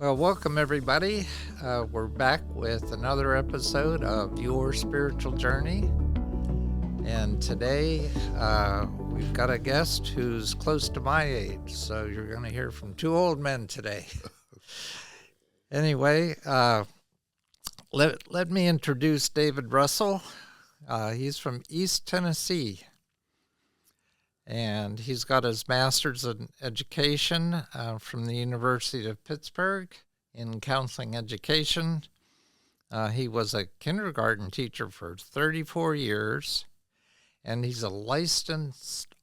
Well, welcome everybody. We're back with another episode of Your Spiritual Journey. And today we've got a guest who's close to my age. So you're going to hear from two old men today. Anyway, let me introduce David Russell. He's from East Tennessee. And he's got his master's in education from the University of Pittsburgh in counseling education. He was a kindergarten teacher for 34 years, and he's a licensed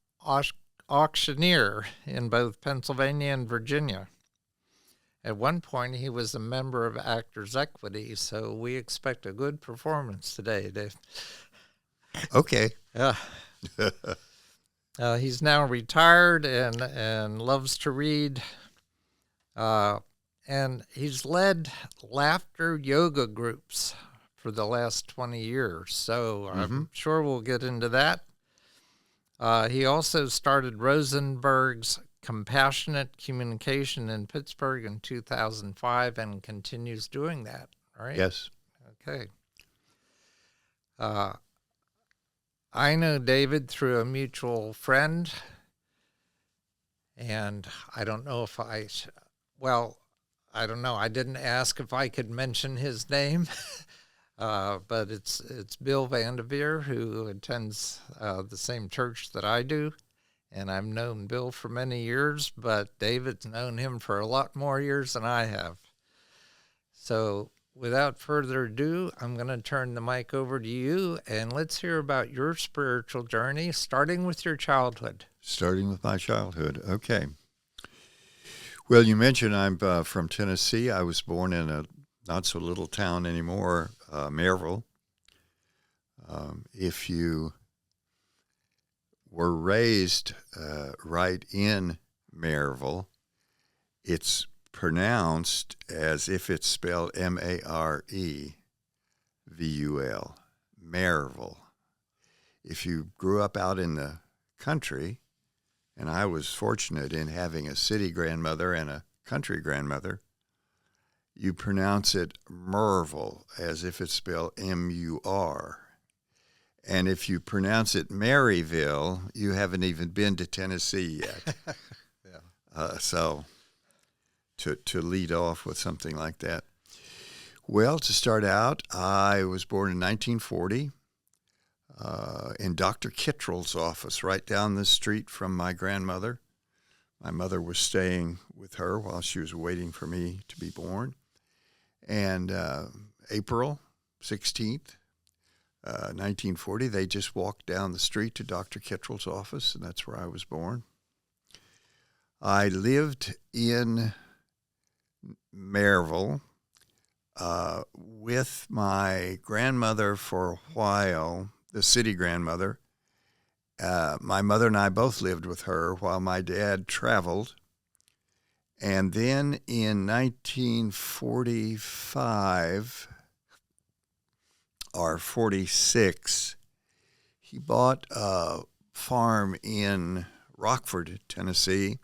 auctioneer in both Pennsylvania and Virginia. At one point, he was a member of Actors Equity, so we expect a good performance today, Dave. Okay. Yeah. He's now retired and loves to read. And he's led laughter yoga groups for the last 20 years. So I'm sure we'll get into that. He also started Rosenberg's Compassionate Communication in Pittsburgh in 2005 and continues doing that, right? Yes. Okay. I know David through a mutual friend, and I don't know if I don't know. I didn't ask if I could mention his name, but it's Bill Vanderveer, who attends the same church that I do, and I've known Bill for many years, but David's known him for a lot more years than I have. So without further ado, I'm going to turn the mic over to you, and let's hear about your spiritual journey, starting with your childhood. Starting with my childhood. Okay. Well, you mentioned I'm from Tennessee. I was born in a not-so-little town anymore, Maryville. If you were raised right in Maryville, it's pronounced as if it's spelled Marevul, Maryville. If you grew up out in the country, and I was fortunate in having a city grandmother and a country grandmother, you pronounce it Merville as if it's spelled M-U-R. And if you pronounce it Maryville, you haven't even been to Tennessee yet. Yeah. So to lead off with something like that. Well, to start out, I was born in 1940 in Dr. Kittrell's office right down the street from my grandmother. My mother was staying with her while she was waiting for me to be born. And April 16th, 1940, they just walked down the street to Dr. Kittrell's office, and that's where I was born. I lived in Maryville with my grandmother for a while, the city grandmother. My mother and I both lived with her while my dad traveled. And then in 1945 or 46, he bought a farm in Rockford, Tennessee,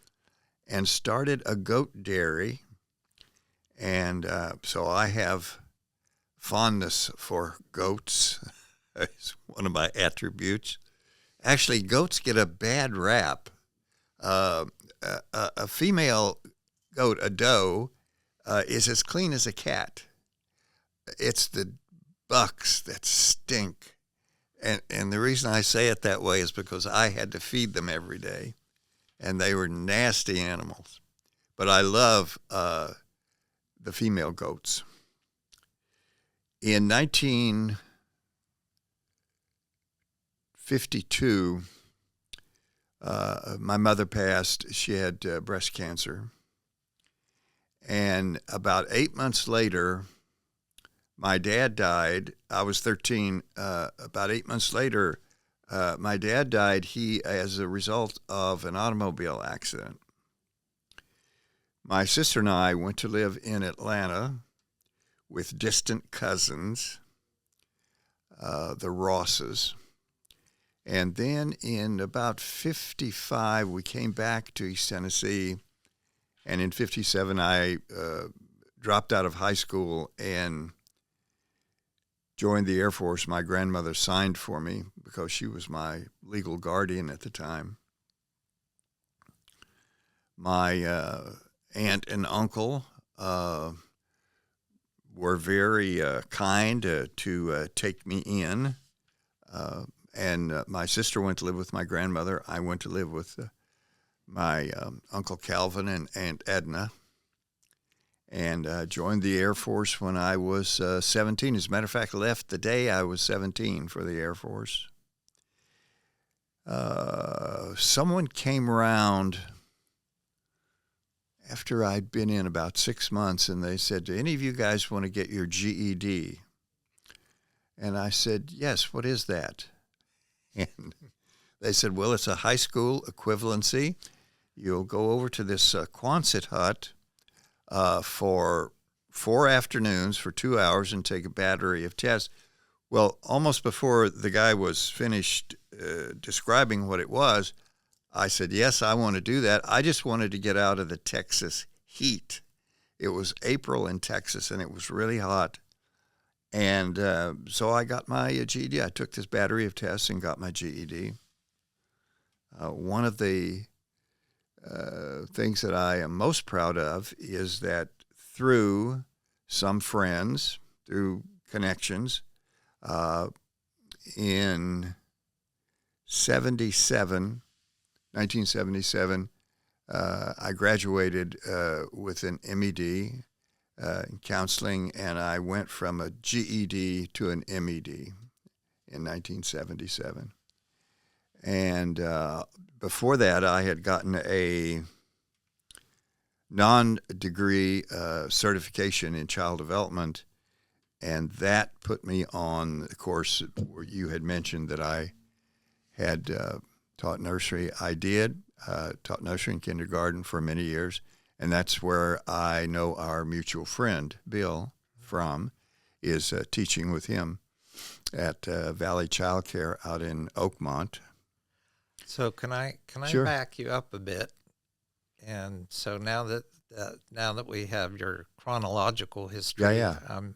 and started a goat dairy. And so I have fondness for goats. It's one of my attributes. Actually, goats get a bad rap. A female goat, a doe, is as clean as a cat. It's the bucks that stink. And the reason I say it that way is because I had to feed them every day, and they were nasty animals. But I love the female goats. In 1952, my mother passed. She had breast cancer. And about 8 months later, my dad died. I was 13. About 8 months later, my dad died as a result of an automobile accident. My sister and I went to live in Atlanta with distant cousins, the Rosses. And then in about 55, we came back to East Tennessee. And in 57, I dropped out of high school and joined the Air Force, my grandmother signed for me because she was my legal guardian at the time. My aunt and uncle were very kind to take me in. And my sister went to live with my grandmother. I went to live with my Uncle Calvin and Aunt Edna, and joined the Air Force when I was 17. As a matter of fact, left the day I was 17 for the Air Force. Someone came around after I'd been in about 6 months, and they said, "Do any of you guys want to get your GED?" And I said, "Yes, what is that?" And they said, "Well, it's a high school equivalency. You'll go over to this Quonset hut for 4 afternoons for 2 hours and take a battery of tests." Well, almost before the guy was finished describing what it was, I said, "Yes, I want to do that. I just wanted to get out of the Texas heat." It was April in Texas, and it was really hot. And so I got my GED. I took this battery of tests and got my GED. One of the things that I am most proud of is that through some friends, through connections, in 1977, I graduated with an M.Ed. In counseling, and I went from a GED to an M.Ed. in 1977. And before that, I had gotten a non-degree certification in child development, and that put me on the course where you had mentioned that I had taught nursery. I did, taught nursery and kindergarten for many years. And that's where I know our mutual friend, Bill, from, is teaching with him at Valley Child Care out in Oakmont. So can I Sure. back you up a bit? And so now that we have your chronological history, Yeah. I'm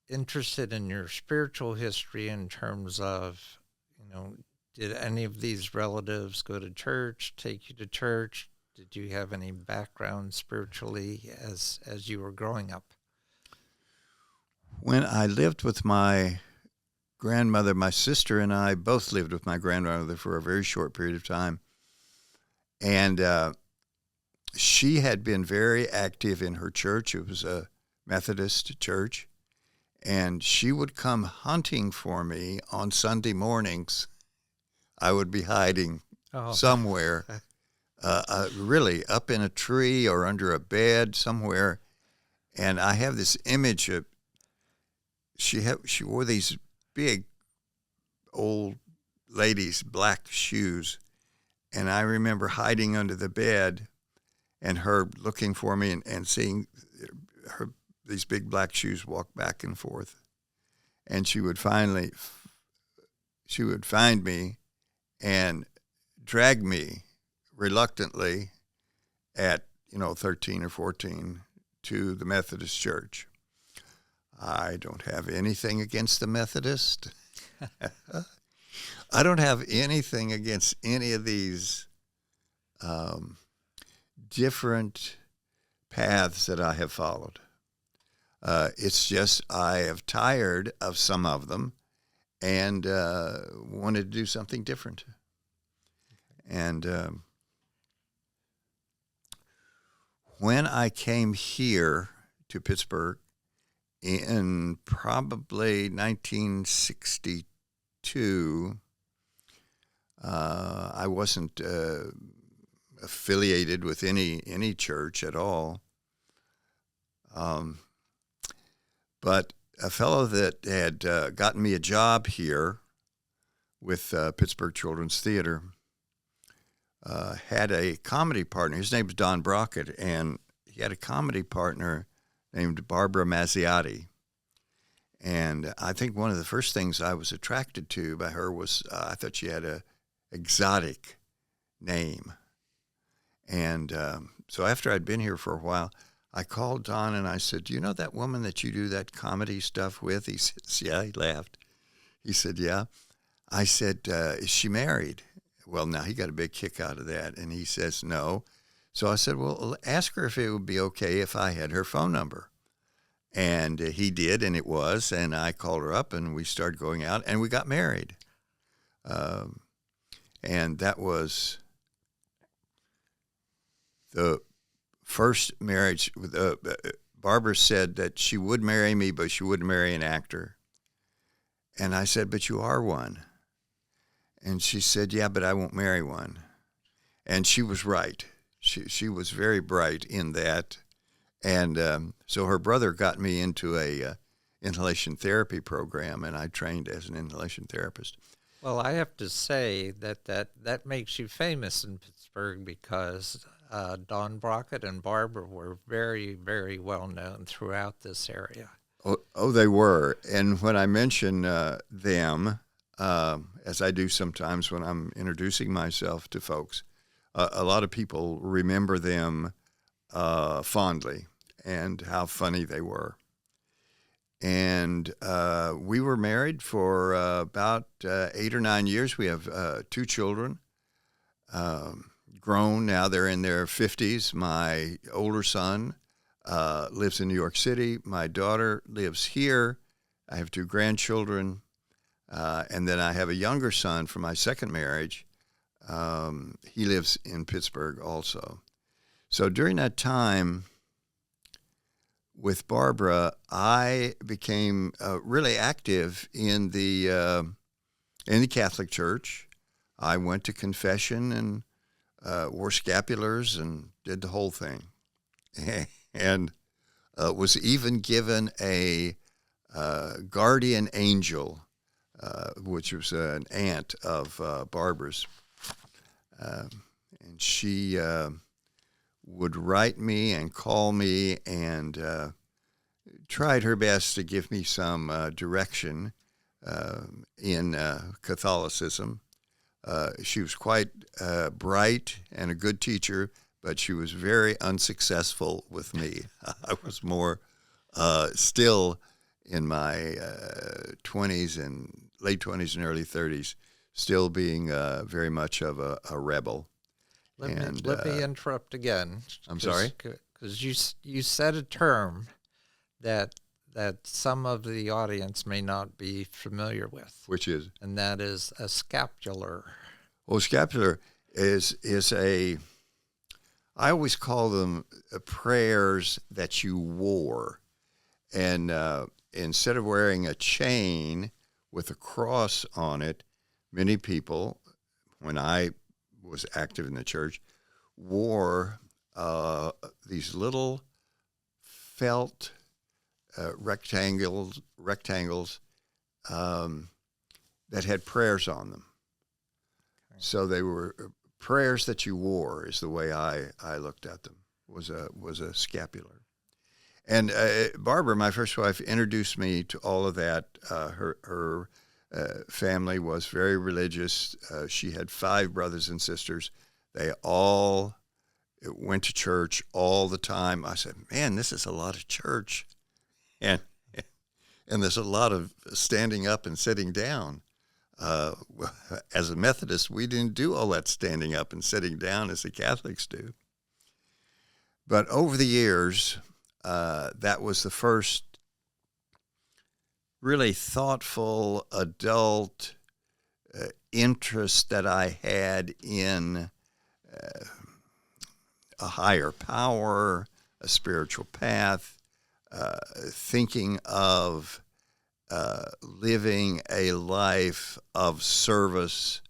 interested in your spiritual history in terms of, did any of these relatives go to church, take you to church? Did you have any background spiritually as you were growing up? When I lived with my grandmother, my sister and I both lived with my grandmother for a very short period of time. And she had been very active in her church. It was a Methodist church. And she would come hunting for me on Sunday mornings. I would be hiding somewhere. Really up in a tree or under a bed somewhere, and I have this image of she wore these big old ladies' black shoes, and I remember hiding under the bed and her looking for me and seeing these big black shoes walk back and forth, and she would find me and drag me reluctantly at 13 or 14 to the Methodist church. I don't have anything against the Methodist. I don't have anything against any of these different paths that I have followed. It's just I have tired of some of them and wanted to do something different. And when I came here to Pittsburgh in probably 1962, I wasn't affiliated with any church at all. But a fellow that had gotten me a job here with Pittsburgh Children's Theater had a comedy partner. His name was Don Brockett, and he had a comedy partner named Barbara Mazziotti. And I think one of the first things I was attracted to by her was I thought she had a exotic name. And so after I'd been here for a while, I called Don and I said, "Do you know that woman that you do that comedy stuff with?" He says, "Yeah." He laughed. He said, "Yeah." I said, "Is she married?" Well, now he got a big kick out of that, and he says, "No." So I said, "Well, ask her if it would be okay if I had her phone number." And he did, and it was, and I called her up, and we started going out, and we got married. Um, and that was the first marriage. Barbara said that she would marry me, but she wouldn't marry an actor. And I said, "But you are one." And she said, "Yeah, but I won't marry one." And she was right. She was very bright in that. And so her brother got me into a inhalation therapy program, and I trained as an inhalation therapist. Well, I have to say that makes you famous in Pittsburgh because Don Brockett and Barbara were very, very well known throughout this area. Oh, they were. And when I mention them, as I do sometimes when I'm introducing myself to folks, a lot of people remember them fondly and how funny they were. And we were married for about 8 or 9 years. We have 2 children, grown. Now they're in their 50s. My older son lives in New York City. My daughter lives here. I have 2 grandchildren. And then I have a younger son from my second marriage. He lives in Pittsburgh also. So during that time with Barbara, I became really active in the Catholic Church. I went to confession and wore scapulars and did the whole thing, and was even given a guardian angel, which was an aunt of Barbara's, and she would write me and call me and tried her best to give me some direction in Catholicism. She was quite bright and a good teacher, but she was very unsuccessful with me. I was more still in my 20s and late 20s and early 30s, still being very much of a rebel. Let me interrupt again. I'm sorry? Because you said a term that some of the audience may not be familiar with, Which is? and that is a scapular. Well, scapular is a, I always call them prayers that you wore. And instead of wearing a chain with a cross on it, many people, when I was active in the church, wore these little felt rectangles that had prayers on them. Okay. So they were prayers that you wore, is the way I looked at them. Was a scapular. And Barbara, my first wife, introduced me to all of that. Her family was very religious. She had 5 brothers and sisters. They all went to church all the time. I said, "Man, this is a lot of church." And there's a lot of standing up and sitting down. As a Methodist, we didn't do all that standing up and sitting down as the Catholics do. But over the years, that was the first really thoughtful adult interest that I had in a higher power, a spiritual path, thinking of living a life of service,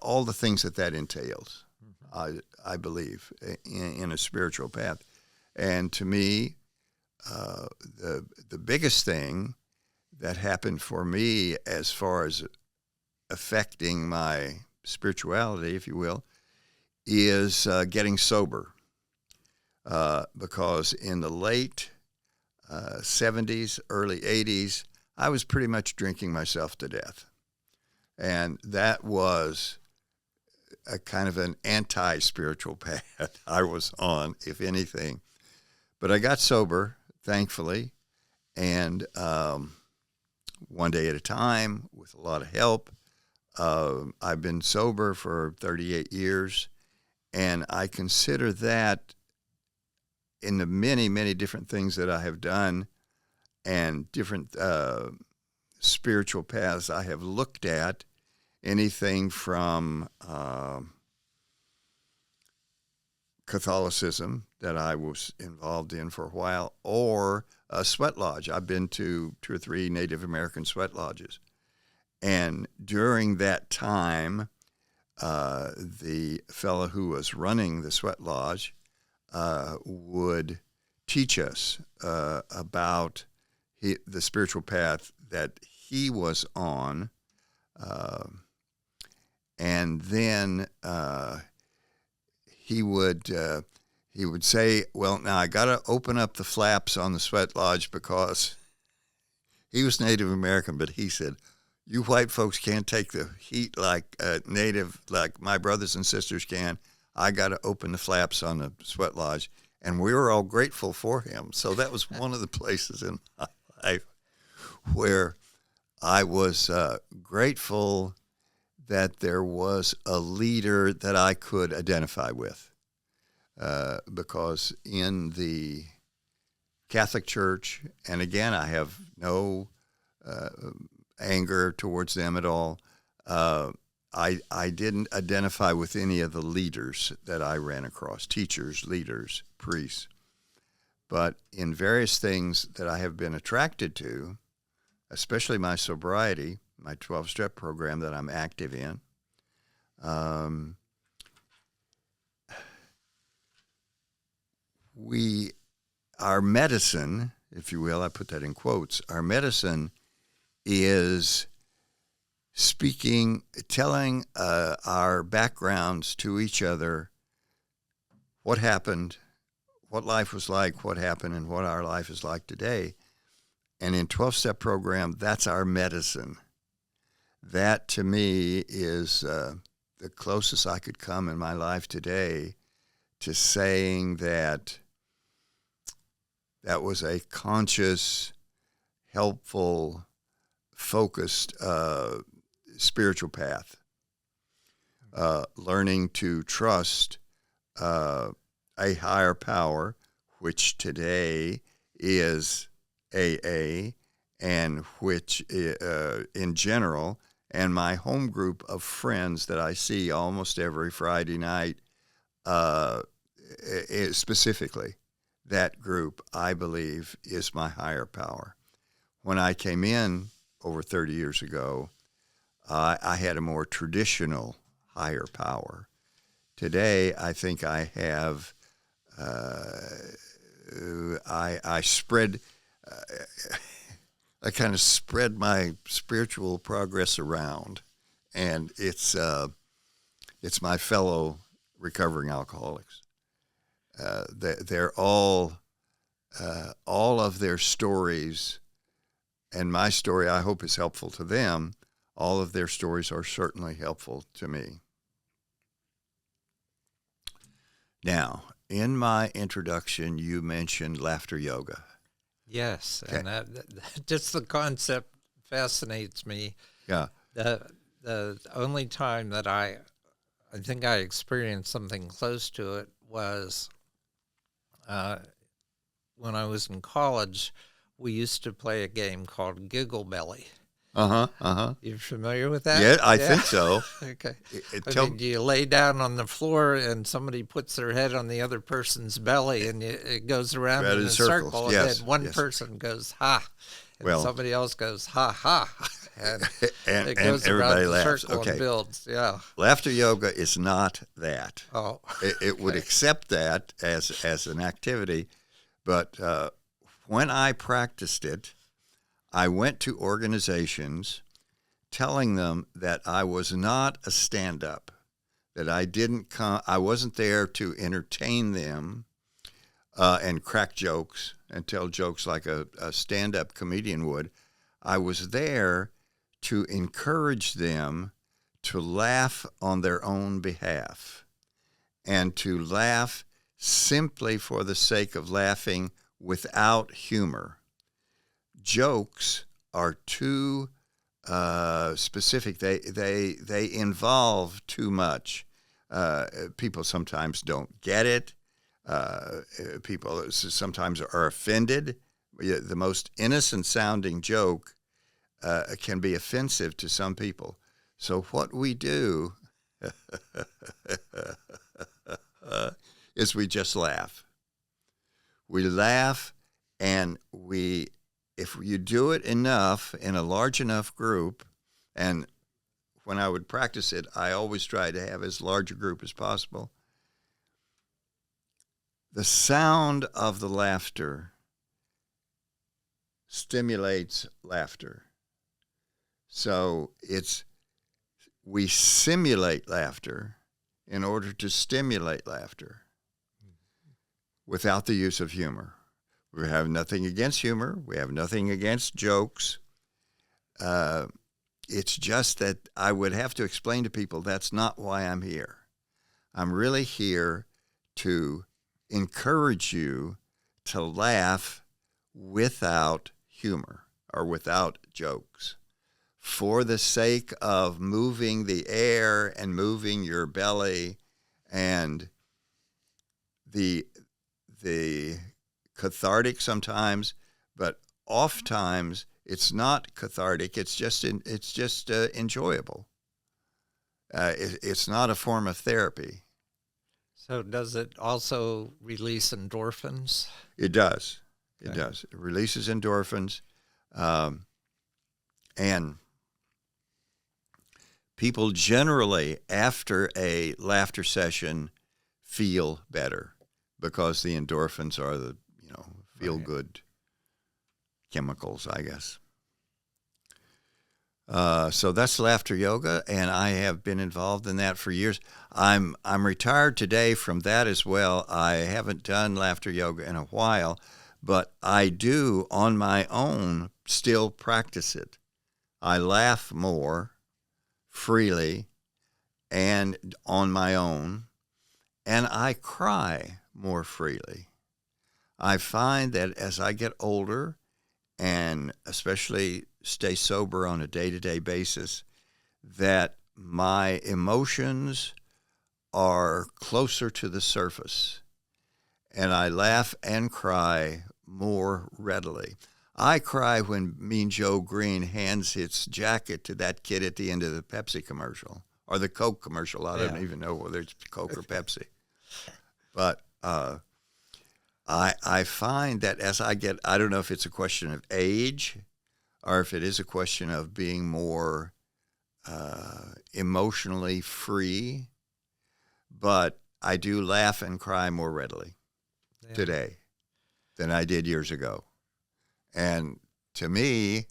all the things that entails, I believe, in a spiritual path. And to me, the biggest thing that happened for me as far as affecting my spirituality, if you will, is getting sober. Because in the late 70s, early 80s, I was pretty much drinking myself to death. And that was a kind of an anti-spiritual path I was on, if anything. But I got sober, thankfully, and one day at a time with a lot of help. I've been sober for 38 years, and I consider that in the many, many different things that I have done and different spiritual paths I have looked at, anything from Catholicism that I was involved in for a while, or a sweat lodge. I've been to 2 or 3 Native American sweat lodges. And during that time, the fellow who was running the sweat lodge would teach us about the spiritual path that he was on. And then he would say, well, now I got to open up the flaps on the sweat lodge, because he was Native American, but he said, you white folks can't take the heat like Native, like my brothers and sisters can. I got to open the flaps on the sweat lodge. And we were all grateful for him. So that was one of the places in my life where I was grateful that there was a leader that I could identify with. Because in the Catholic Church, and again, I have no anger towards them at all, I didn't identify with any of the leaders that I ran across, teachers, leaders, priests. But in various things that I have been attracted to, especially my sobriety, my 12-step program that I'm active in, our medicine, if you will, I put that in quotes, our medicine is telling our backgrounds to each other, what happened, what life was like, what happened, and what our life is like today. And in 12-step program, that's our medicine. That, to me, is the closest I could come in my life today to saying that that was a conscious, helpful, focused spiritual path. Learning to trust a higher power, which today is AA, and which in general, and my home group of friends that I see almost every Friday night, specifically, that group, I believe, is my higher power. When I came in over 30 years ago, I had a more traditional higher power. Today, I think I have, I kind of spread my spiritual progress around, and it's my fellow recovering alcoholics. They're all of their stories, and my story, I hope, is helpful to them. All of their stories are certainly helpful to me. Now, in my introduction, you mentioned laughter yoga. Yes, Okay. and just the concept fascinates me. Yeah. The only time that I think I experienced something close to it was when I was in college. We used to play a game called Giggle Belly. You familiar with that? Yeah, I think so. Okay. Tell mean, you lay down on the floor and somebody puts their head on the other person's belly, and it goes around in a circle. Yes, and then one yes. person goes, ha, and Well, somebody else goes, ha, ha. And and it goes everybody around the laughs. circle Okay. and builds. Yeah. Laughter yoga is not that. Oh. It would accept that as an activity, but when I practiced it, I went to organizations telling them that I was not a stand-up, that I wasn't there to entertain them and crack jokes and tell jokes like a stand-up comedian would. I was there to encourage them to laugh on their own behalf and to laugh simply for the sake of laughing without humor. Jokes are too specific. They involve too much. People sometimes don't get it. People sometimes are offended. The most innocent sounding joke can be offensive to some people. So what we do is we just laugh. We laugh, and if you do it enough in a large enough group, and when I would practice it, I always try to have as large a group as possible. The sound of the laughter stimulates laughter. So we simulate laughter in order to stimulate laughter without the use of humor. We have nothing against humor. We have nothing against jokes. It's just that I would have to explain to people that's not why I'm here. I'm really here to encourage you to laugh without humor or without jokes, for the sake of moving the air and moving your belly, and the cathartic sometimes, but oftentimes it's not cathartic. It's just enjoyable. It's not a form of therapy. So does it also release endorphins? It does. It Okay. does. It releases endorphins, and people generally, after a laughter session, feel better because the endorphins are the feel-good chemicals, I guess. So that's laughter yoga, and I have been involved in that for years. I'm retired today from that as well. I haven't done laughter yoga in a while, but I do on my own still practice it. I laugh more freely and on my own, and I cry more freely. I find that as I get older, and especially stay sober on a day-to-day basis, that my emotions are closer to the surface, and I laugh and cry more readily. I cry when Mean Joe Green hands his jacket to that kid at the end of the Pepsi commercial, or the Coke commercial. I don't even know whether it's Coke or Pepsi. But I find that as I don't know if it's a question of age or if it is a question of being more emotionally free, but I do laugh and cry more readily today than I did years ago. And to me,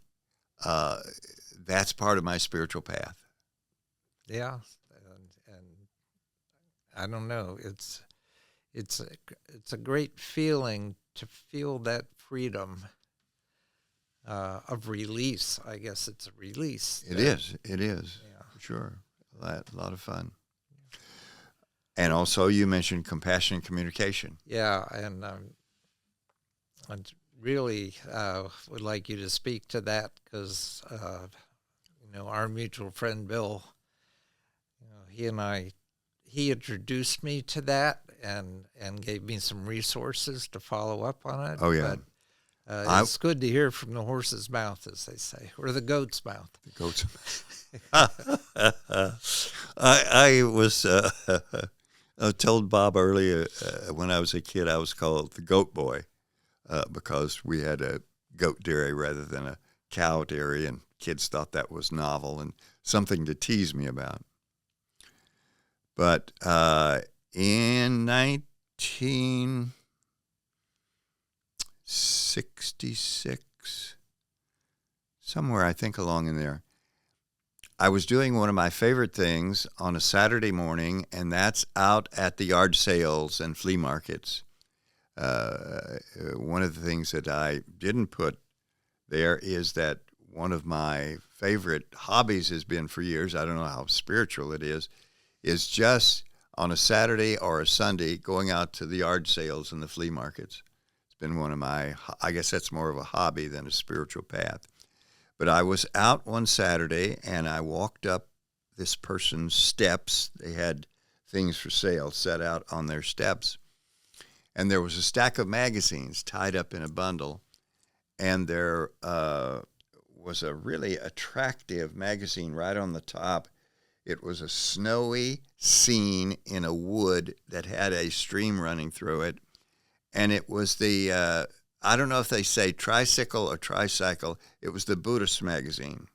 that's part of my spiritual path. Yeah, and I don't know. It's a great feeling to feel that freedom of release. I guess it's a release. It is, yeah. For sure. A lot of fun. And also, you mentioned compassionate communication. Yeah, and I really would like you to speak to that because, our mutual friend Bill, he introduced me to that and gave me some resources to follow up on it. Oh, yeah. But it's good to hear from the horse's mouth, as they say, or the goat's mouth. The goat's I was told Bob earlier when I was a kid I was called the goat boy because we had a goat dairy rather than a cow dairy, and kids thought that was novel and something to tease me about. But in 1966, somewhere I think along in there, I was doing one of my favorite things on a Saturday morning, and that's out at the yard sales and flea markets. One of the things that I didn't put there is that one of my favorite hobbies has been for years, I don't know how spiritual it is just on a Saturday or a Sunday going out to the yard sales and the flea markets. It's been one of my, I guess that's more of a hobby than a spiritual path. But I was out one Saturday and I walked up this person's steps. They had things for sale set out on their steps. And there was a stack of magazines tied up in a bundle. And there was a really attractive magazine right on the top. It was a snowy scene in a wood that had a stream running through it. And it was the, I don't know if they say tricycle or tricycle. It was the Buddhist magazine.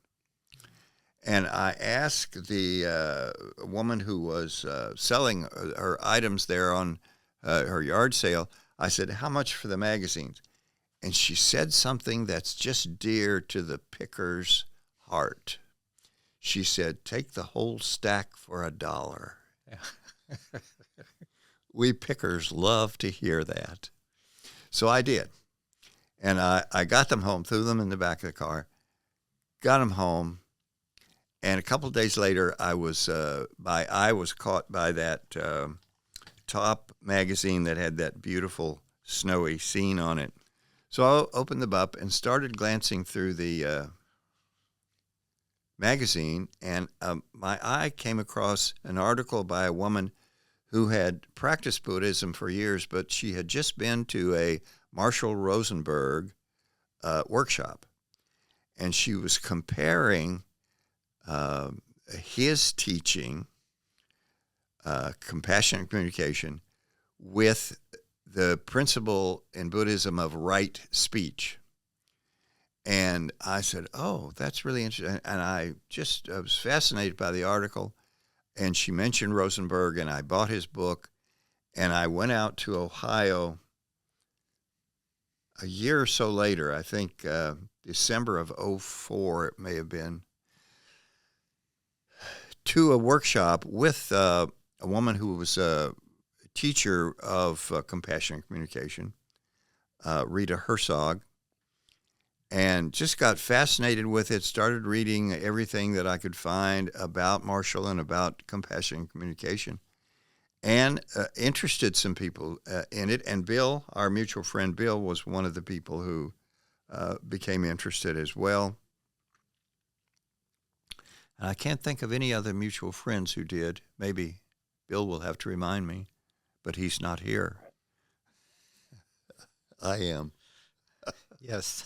And I asked the woman who was selling her items there on her yard sale, I said, how much for the magazines? And she said something that's just dear to the picker's heart. She said, take the whole stack for $1. Yeah. We pickers love to hear that. So I did. And I got them home, threw them in the back of the car, got them home. And a couple of days later, I was caught by that top magazine that had that beautiful snowy scene on it. So I opened them up and started glancing through the magazine, and my eye came across an article by a woman who had practiced Buddhism for years, but she had just been to a Marshall Rosenberg workshop, and she was comparing his teaching, compassionate communication, with the principle in Buddhism of right speech. And I said, oh, that's really interesting. And I was fascinated by the article. And she mentioned Rosenberg, and I bought his book. And I went out to Ohio a year or so later, I think December of '04, it may have been, to a workshop with a woman who was a teacher of compassionate communication, Rita Herzog, and just got fascinated with it, started reading everything that I could find about Marshall and about compassionate communication, and interested some people in it. And Bill, our mutual friend Bill, was one of the people who became interested as well. And I can't think of any other mutual friends who did. Maybe Bill will have to remind me, but he's not here. I am. Yes.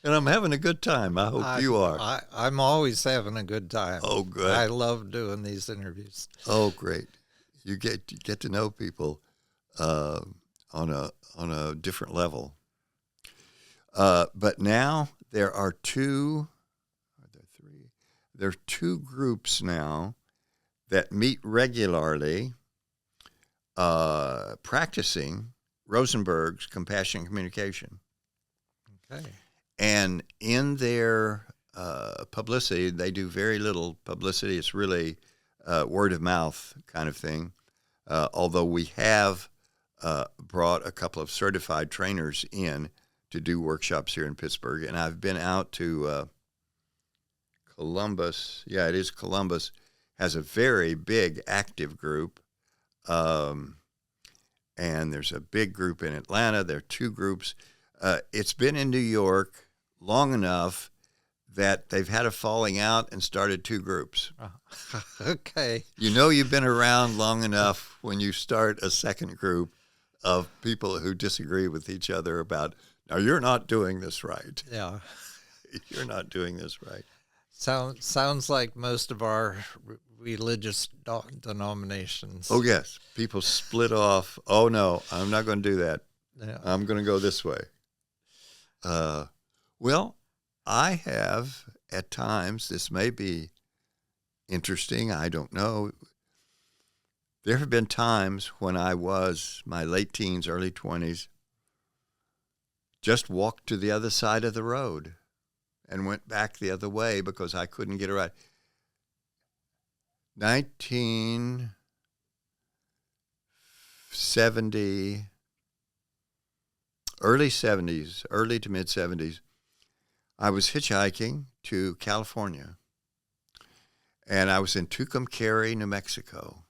And I'm having a good time. I hope you are. I'm always having a good time. Oh, good. I love doing these interviews. Oh, great. You get to know people on a different level. But now there are two groups now that meet regularly practicing Rosenberg's compassionate communication. Okay. And in their publicity, they do very little publicity. It's really word of mouth kind of thing. Although we have brought a couple of certified trainers in to do workshops here in Pittsburgh. And I've been out to Columbus. Yeah, it is Columbus. Has a very big active group. And there's a big group in Atlanta. There are two groups. It's been in New York long enough that they've had a falling out and started two groups. Okay. You know you've been around long enough when you start a second group of people who disagree with each other about, now you're not doing this right. Yeah. You're not doing this right. Sounds like most of our religious denominations. Oh, yes. People split off. Oh, no, I'm not going to do that. Yeah. I'm going to go this way. Well, I have at times, this may be interesting, I don't know. There have been times when I was my late teens, early 20s, just walked to the other side of the road and went back the other way because I couldn't get it right. Early to mid 70s, I was hitchhiking to California, and I was in Tucumcari, New Mexico,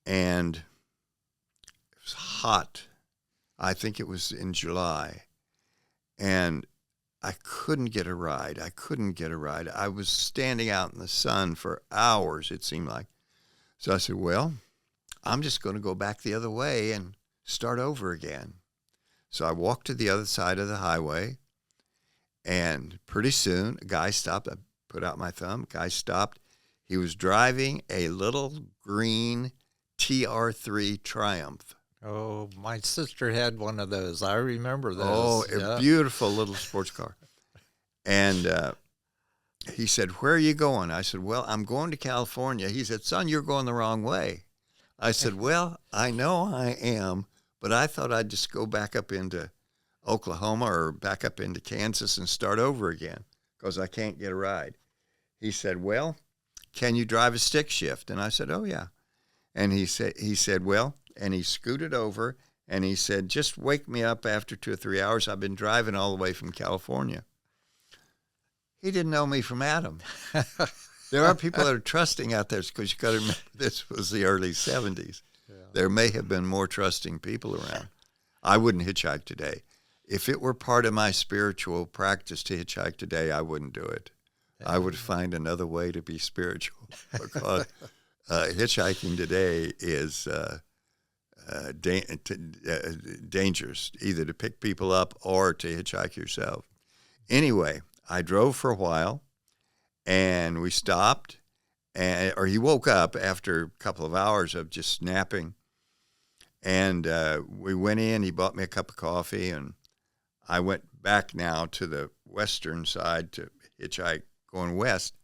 and it was hot. I think it was in July, and I couldn't get a ride. I was standing out in the sun for hours, it seemed like. So I said, well, I'm just going to go back the other way and start over again. So I walked to the other side of the highway, and pretty soon a guy stopped. I put out my thumb. A guy stopped. He was driving a little green TR3 Triumph. Oh, my sister had one of those. I remember Oh, those. a Yeah. beautiful little sports car. And he said, where are you going? I said, well, I'm going to California. He said, son, you're going the wrong way. I said, well, I know I am, but I thought I'd just go back up into Oklahoma or back up into Kansas and start over again because I can't get a ride. He said, well, can you drive a stick shift? And I said, oh, yeah. And he said, well, and he scooted over and he said, just wake me up after 2 or 3 hours. I've been driving all the way from California. He didn't know me from Adam. There are people that are trusting out there because you got to remember this was the early 70s. Yeah. There may have been more trusting people around. I wouldn't hitchhike today. If it were part of my spiritual practice to hitchhike today, I wouldn't do it. Yeah. I would find another way to be spiritual because hitchhiking today is dangerous, either to pick people up or to hitchhike yourself. Anyway, I drove for a while, and we stopped, or he woke up after a couple of hours of just napping, and we went in. He bought me a cup of coffee, and I went back now to the western side to hitchhike going west,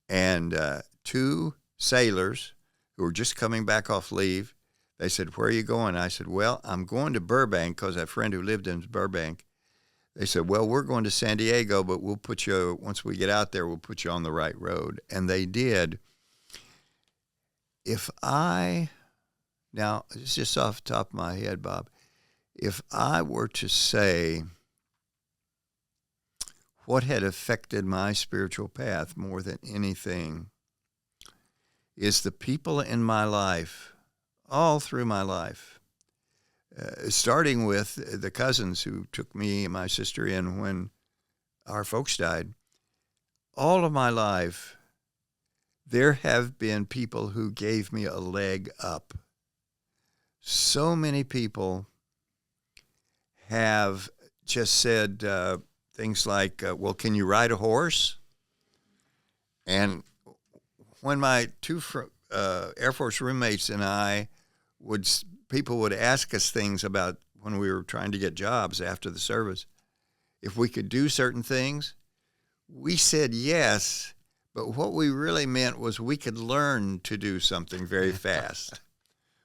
and 2 sailors who were just coming back off leave, they said, where are you going? I said, well, I'm going to Burbank because I have a friend who lived in Burbank. They said, well, we're going to San Diego, but we'll put you, once we get out there, we'll put you on the right road. And they did. Now, it's just off the top of my head, Bob, if I were to say what had affected my spiritual path more than anything is the people in my life, all through my life, starting with the cousins who took me and my sister in when our folks died. All of my life, there have been people who gave me a leg up. So many people have just said things like, well, can you ride a horse? And when my 2 Air Force roommates and I people would ask us things about when we were trying to get jobs after the service, if we could do certain things, we said yes, but what we really meant was we could learn to do something very fast.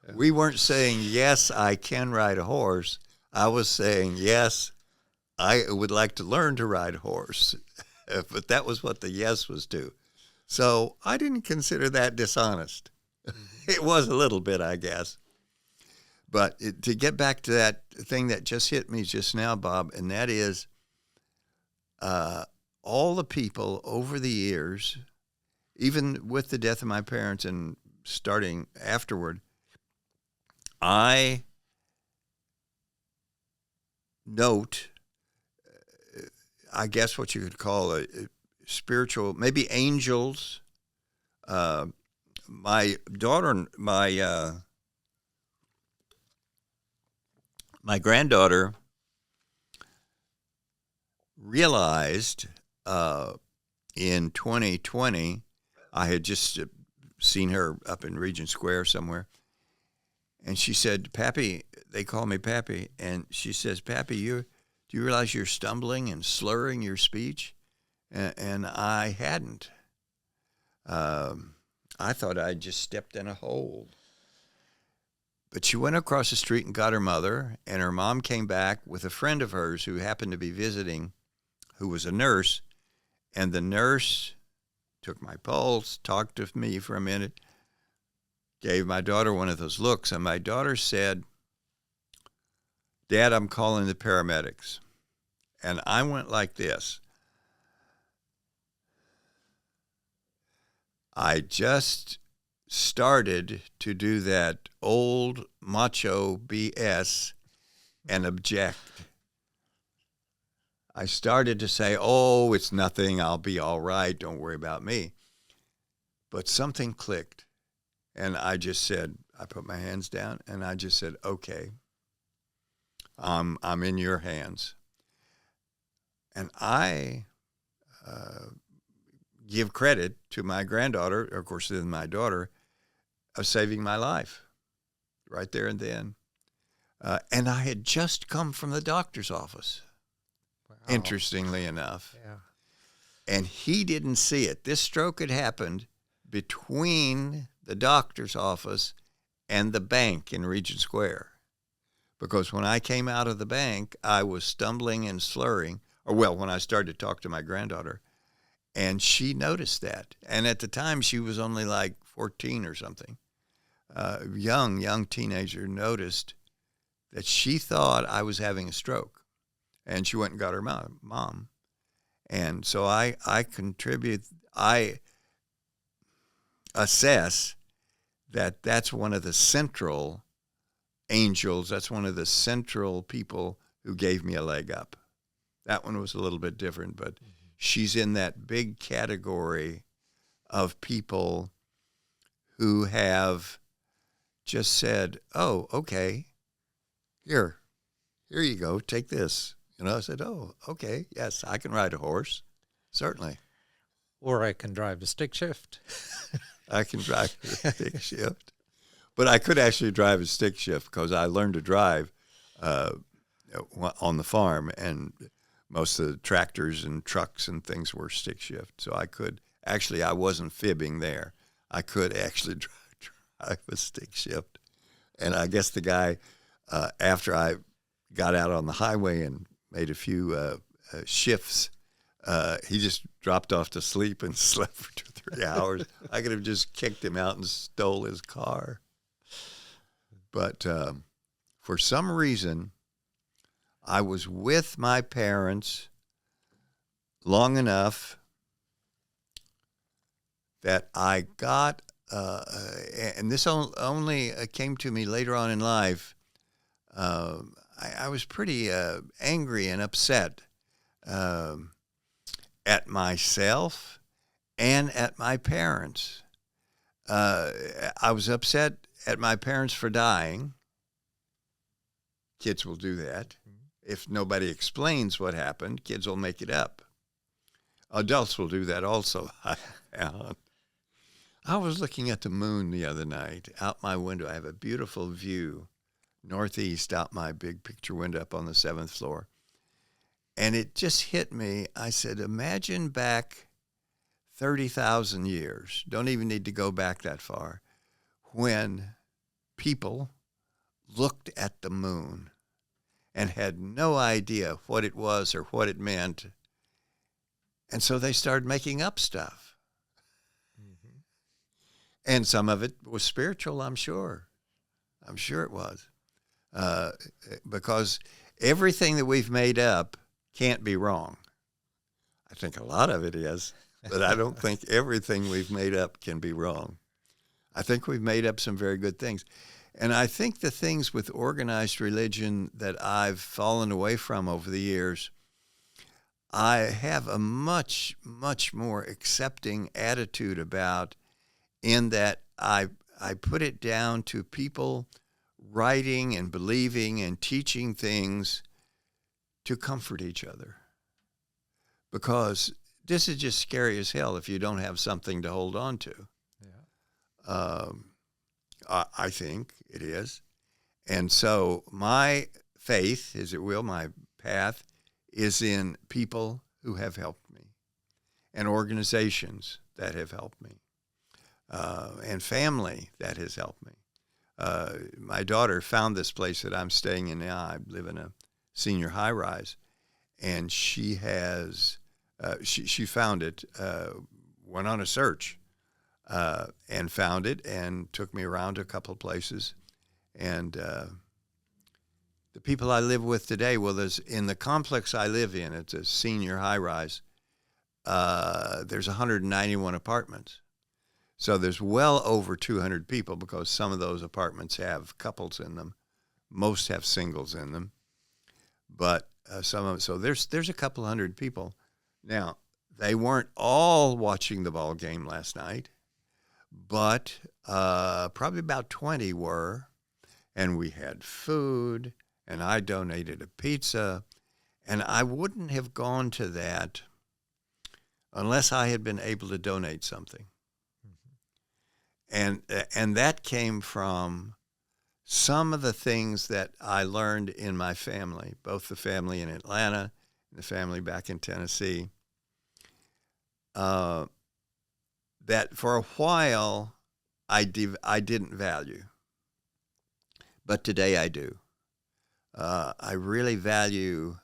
Yeah. We weren't saying, yes, I can ride a horse. I was saying, yes, I would like to learn to ride a horse. But that was what the yes was to. So I didn't consider that dishonest. It was a little bit, I guess. But to get back to that thing that just hit me just now, Bob, and that is all the people over the years, even with the death of my parents and starting afterward, I note, I guess what you could call a spiritual, maybe angels. My daughter, my granddaughter realized in 2020, I had just seen her up in Regent Square somewhere, and she said, Pappy, they call me Pappy, and she says, Pappy, do you realize you're stumbling and slurring your speech? And I hadn't. I thought I'd just stepped in a hole. But she went across the street and got her mother, and her mom came back with a friend of hers who happened to be visiting, who was a nurse, and the nurse took my pulse, talked to me for a minute, gave my daughter one of those looks, and my daughter said, Dad, I'm calling the paramedics. And I went like this. I just started to do that old macho BS and object. I started to say, oh, it's nothing. I'll be all right. Don't worry about me. But something clicked. And I just said, I put my hands down and I just said, okay, I'm in your hands. And I give credit to my granddaughter, of course, then my daughter, of saving my life right there and then. And I had just come from the doctor's office, interestingly enough. Yeah. And he didn't see it. This stroke had happened between the doctor's office and the bank in Regent Square. Because when I came out of the bank, I was stumbling and slurring, when I started to talk to my granddaughter, and she noticed that. And at the time, she was only like 14 or something. Young teenager noticed that she thought I was having a stroke. And she went and got her mom. And so I assess that that's one of the central angels. That's one of the central people who gave me a leg up. That one was a little bit different, but she's in that big category of people who have just said, oh, okay, here you go, take this. I said, oh, okay, yes, I can ride a horse, certainly. Or I can drive a stick shift. I can drive a stick shift. But I could actually drive a stick shift because I learned to drive on the farm, and most of the tractors and trucks and things were stick shift. So I wasn't fibbing there. I could actually drive a stick shift. And I guess the guy, after I got out on the highway and made a few shifts, he just dropped off to sleep and slept for 2 or 3 hours. I could have just kicked him out and stole his car. But for some reason, I was with my parents long enough that I got, and this only came to me later on in life, I was pretty angry and upset at myself and at my parents. I was upset at my parents for dying. Kids will do that. If nobody explains what happened, kids will make it up. Adults will do that also. I was looking at the moon the other night out my window. I have a beautiful view northeast out my big picture window up on the 7th floor. And it just hit me. I said, imagine back 30,000 years. Don't even need to go back that far. When people looked at the moon and had no idea what it was or what it meant. And so they started making up stuff. Mm-hmm. And some of it was spiritual, I'm sure. I'm sure it was. Because everything that we've made up can't be wrong. I think a lot of it is, but I don't think everything we've made up can be wrong. I think we've made up some very good things. And I think the things with organized religion that I've fallen away from over the years, I have a much, much more accepting attitude about, in that I put it down to people writing and believing and teaching things to comfort each other. Because this is just scary as hell if you don't have something to hold on to. Yeah. I think it is. And so my faith, as it will, my path, is in people who have helped me and organizations that have helped me and family that has helped me. My daughter found this place that I'm staying in now. I live in a senior high-rise, and she has she found it, went on a search, and found it and took me around to a couple of places. And the people I live with today, there's in the complex I live in, it's a senior high-rise, there's 191 apartments. So there's well over 200 people because some of those apartments have couples in them. Most have singles in them. But some of them, so there's a couple hundred people. Now, they weren't all watching the ball game last night, but probably about 20 were. And we had food, and I donated a pizza. And I wouldn't have gone to that unless I had been able to donate something. And that came from some of the things that I learned in my family, both the family in Atlanta and the family back in Tennessee, that for a while I didn't value, but today I do. I really value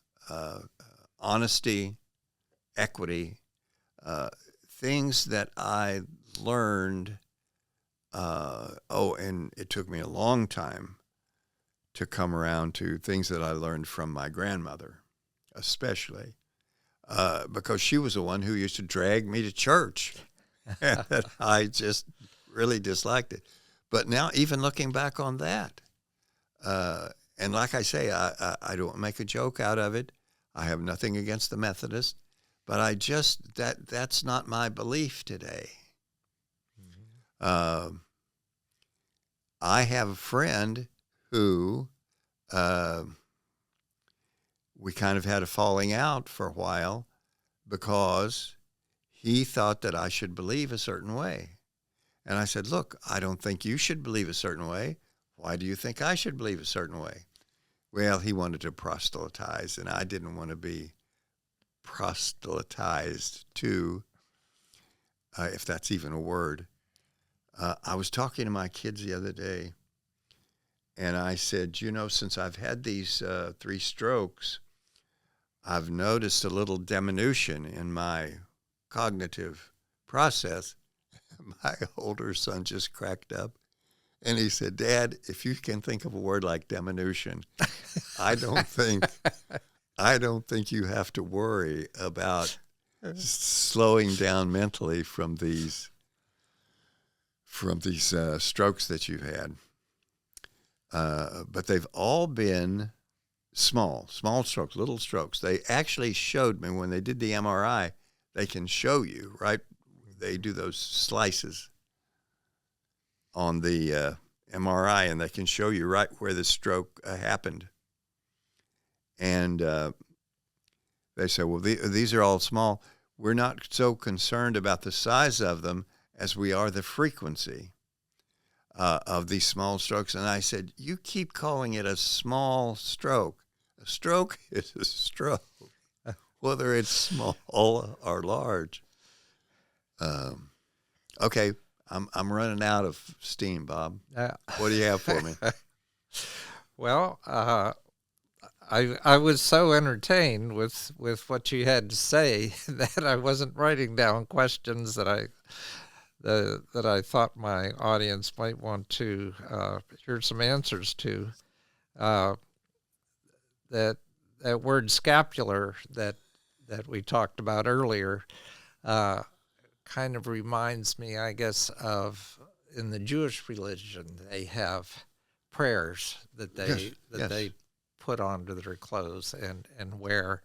honesty, equity, things that I learned. And it took me a long time to come around to things that I learned from my grandmother, especially because she was the one who used to drag me to church. And I just really disliked it. But now, even looking back on that, and like I say, I don't make a joke out of it. I have nothing against the Methodists, but that's not my belief today. I have a friend who we kind of had a falling out for a while because he thought that I should believe a certain way. And I said, look, I don't think you should believe a certain way. Why do you think I should believe a certain way? Well, he wanted to proselytize, and I didn't want to be proselytized to, if that's even a word. I was talking to my kids the other day, and I said, since I've had these 3 strokes, I've noticed a little diminution in my cognitive process. My older son just cracked up, and he said, Dad, if you can think of a word like diminution, I don't think you have to worry about slowing down mentally from these strokes that you've had. But they've all been small strokes, little strokes. They actually showed me when they did the MRI, they can show you, right? They do those slices on the MRI, and they can show you right where the stroke happened. And they say, well, these are all small. We're not so concerned about the size of them as we are the frequency of these small strokes. And I said, you keep calling it a small stroke. A stroke is a stroke, whether it's small or large. Okay, I'm running out of steam, Bob. What do you have for me? Well, I was so entertained with what you had to say that I wasn't writing down questions that I thought my audience might want to hear some answers to. That word scapular that we talked about earlier kind of reminds me, I guess, of in the Jewish religion they have prayers that they put onto their clothes and wear.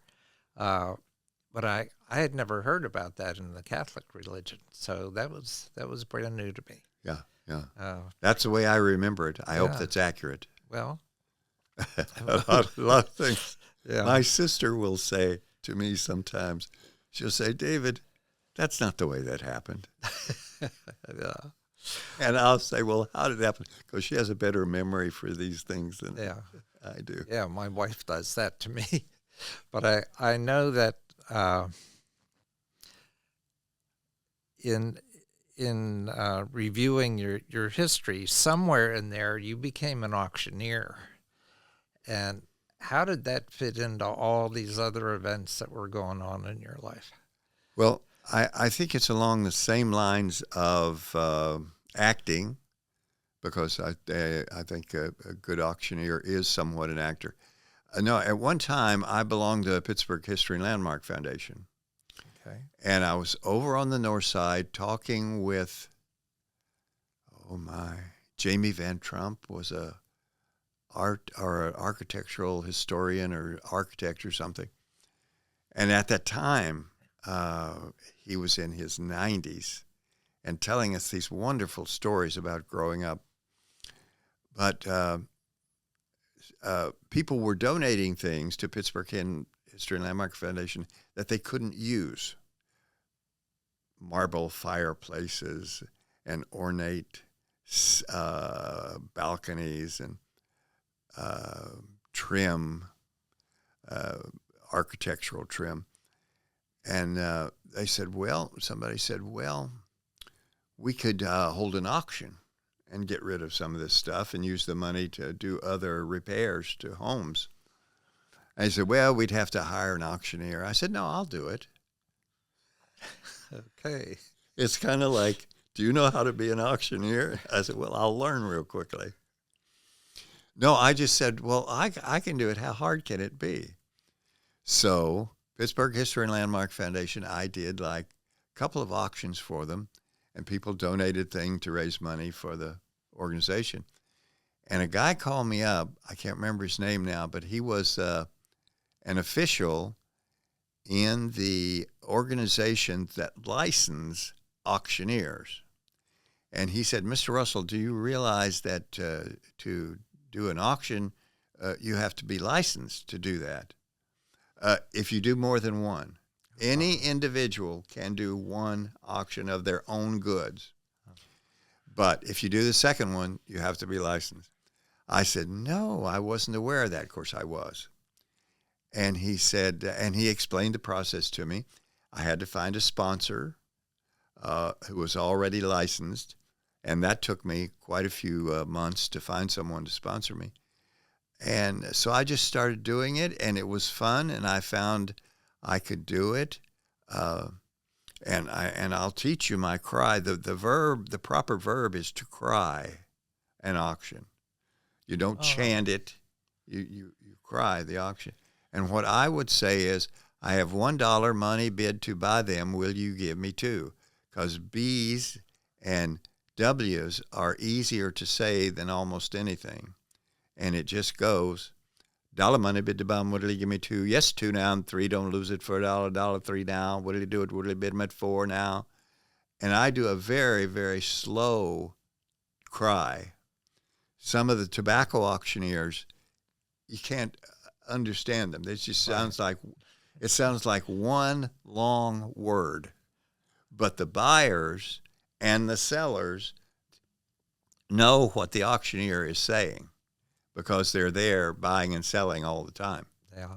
But I had never heard about that in the Catholic religion, so that was brand new to me. Yeah. That's the way I remember it. I hope that's accurate. Well, a lot of things. Yeah. My sister will say to me sometimes, she'll say, David, that's not the way that happened. Yeah. And I'll say, well, how did it happen? Because she has a better memory for these things than I do. Yeah, my wife does that to me. But I know that in reviewing your history, somewhere in there you became an auctioneer. And how did that fit into all these other events that were going on in your life? Well, I think it's along the same lines of acting, because I think a good auctioneer is somewhat an actor. No, at one time I belonged to the Pittsburgh History and Landmark Foundation. Okay. And I was over on the north side talking with oh my, Jamie Van Trump was a art or an architectural historian or architect or something. And at that time, he was in his 90s and telling us these wonderful stories about growing up. But people were donating things to Pittsburgh History and Landmark Foundation that they couldn't use. Marble fireplaces and ornate balconies and trim, architectural trim. And somebody said, well, we could hold an auction and get rid of some of this stuff and use the money to do other repairs to homes. And he said, well, we'd have to hire an auctioneer. I said, no, I'll do it. Okay. It's kind of like, do you know how to be an auctioneer? I said, well, I'll learn real quickly. No, I just said, well, I can do it. How hard can it be? So Pittsburgh History and Landmark Foundation, I did like a couple of auctions for them, and people donated things to raise money for the organization. And a guy called me up. I can't remember his name now, but he was an official in the organization that license auctioneers. And he said, Mr. Russell, do you realize that to do an auction, you have to be licensed to do that? If you do more than one. Any individual can do one auction of their own goods. But if you do the second one, you have to be licensed. I said, no, I wasn't aware of that. Of course I was. And he said, and he explained the process to me. I had to find a sponsor who was already licensed, and that took me quite a few months to find someone to sponsor me. And so I just started doing it, and it was fun, and I found I could do it. And I'll teach you my cry. The proper verb is to cry an auction. You don't chant it. You cry the auction. And what I would say is, I have $1 money bid to buy them. Will you give me $2? Because B's and W's are easier to say than almost anything. And it just goes, $1 money bid to buy them. Will you give me $2? Yes, $2 now, and $3. Don't lose it for $1. $3 now. Will you do it? Will you bid them at $4 now? And I do a very, very slow cry. Some of the tobacco auctioneers, you can't understand them. It just sounds like one long word. But the buyers and the sellers know what the auctioneer is saying because they're there buying and selling all the time. Yeah.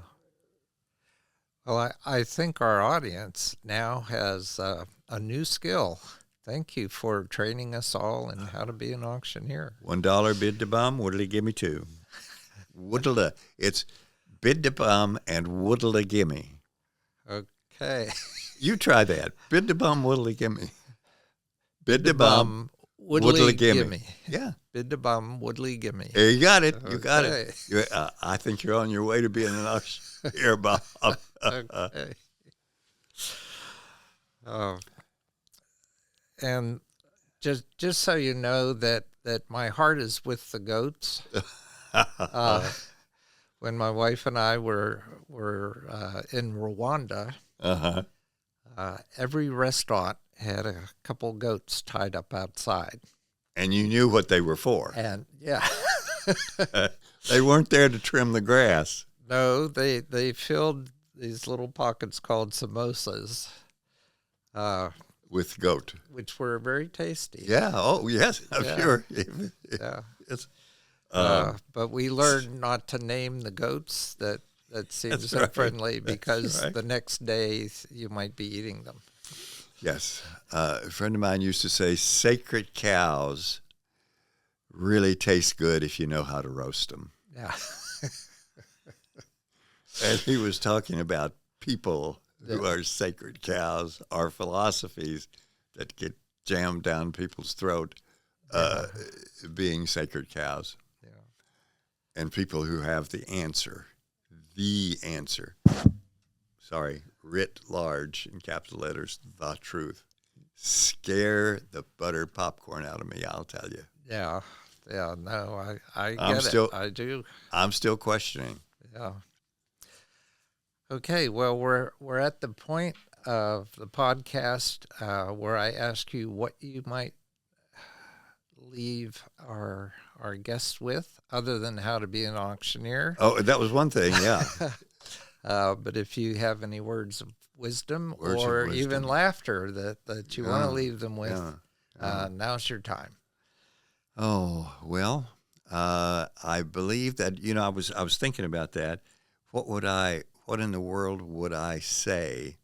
Well, I think our audience now has a new skill. Thank you for training us all in how to be an auctioneer. $1 bid to bum, what'll he give me $2? What'll it's bid to bum and what'll he give me? Okay. You try that. Bid to bum, what'll he give me? Bid to bum, what'll he give me? Yeah. Bid to bum, what'll he give me? There you got it. You Okay. got it. I think you're on your way to being an auctioneer, Bob. Okay. And just so you know that my heart is with the goats. When my wife and I were in Rwanda, every restaurant had a couple goats tied up outside. And you knew what they were for. And yeah. They weren't there to trim the grass. No, they filled these little pockets called samosas. With goat. Which were very tasty. Yeah. Oh, yes. I'm sure. Yeah. It's, but we learned not to name the goats. That seems so friendly because the next day you might be eating them. Yes. A friend of mine used to say sacred cows really taste good if you know how to roast them. Yeah. And he was talking about people who are sacred cows, our philosophies that get jammed down people's throat, being sacred cows. Yeah. And people who have the answer, writ large in capital letters, the truth. scare the buttered popcorn out of me, I'll tell you. Yeah. Yeah. No, I I'm get still- it. I do. I'm still questioning. Yeah. Okay. Well, we're at the point of the podcast where I ask you what you might leave our guests with, other than how to be an auctioneer. Oh, that was one thing, yeah. But if you have any words of wisdom Words of or wisdom. even laughter that you want to leave them with, now's your time. Oh, well, I believe that, I was thinking about that. What in the world would I say?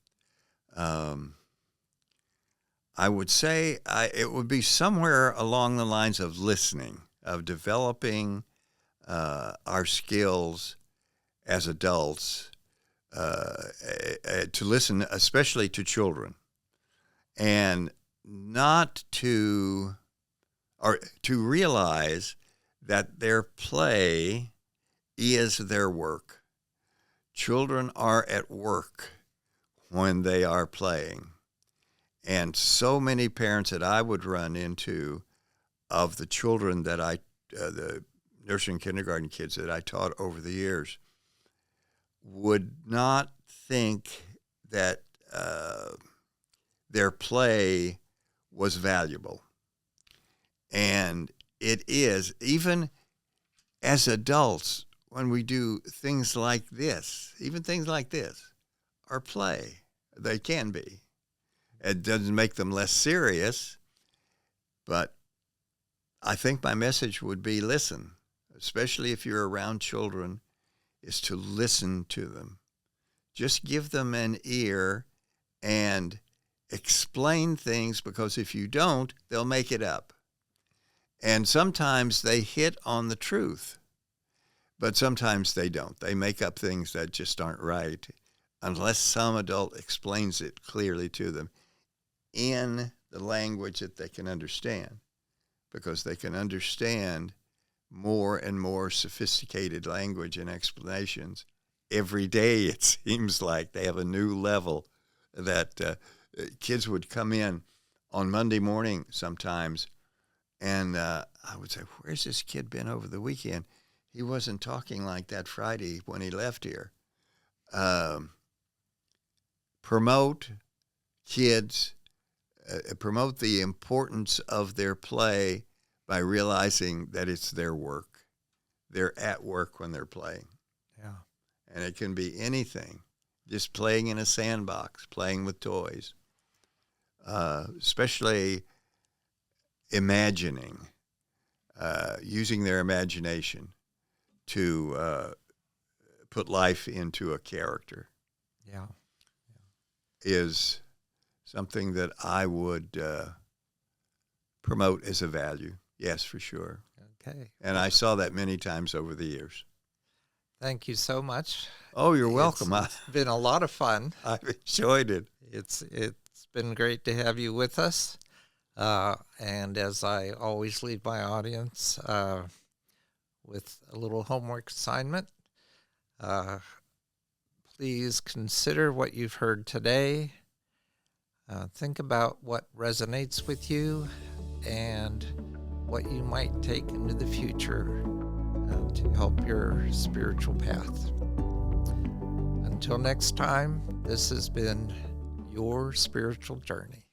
I would say it would be somewhere along the lines of listening, of developing our skills as adults to listen, especially to children, and not to, or to realize that their play is their work. Children are at work when they are playing. And so many parents that I would run into of the children that the nursery and kindergarten kids that I taught over the years, would not think that their play was valuable. And it is, even as adults, when we do things like this, even things like this, are play. They can be. It doesn't make them less serious, but I think my message would be listen, especially if you're around children, is to listen to them. Just give them an ear and explain things, because if you don't, they'll make it up. And sometimes they hit on the truth, but sometimes they don't. They make up things that just aren't right unless some adult explains it clearly to them in the language that they can understand, because they can understand more and more sophisticated language and explanations. Every day, it seems like they have a new level that kids would come in on Monday morning sometimes, and I would say, where's this kid been over the weekend? He wasn't talking like that Friday when he left here. Promote kids, promote the importance of their play by realizing that it's their work. They're at work when they're playing. Yeah. And it can be anything, just playing in a sandbox, playing with toys, especially imagining, using their imagination to put life into a character. Yeah. Is something that I would promote as a value. Yes, for sure. Okay. And I saw that many times over the years. Thank you so much. Oh, you're welcome. It's been a lot of fun. I've enjoyed it. It's been great to have you with us. And as I always leave my audience with a little homework assignment, please consider what you've heard today. Think about what resonates with you and what you might take into the future to help your spiritual path. Until next time, this has been your spiritual journey.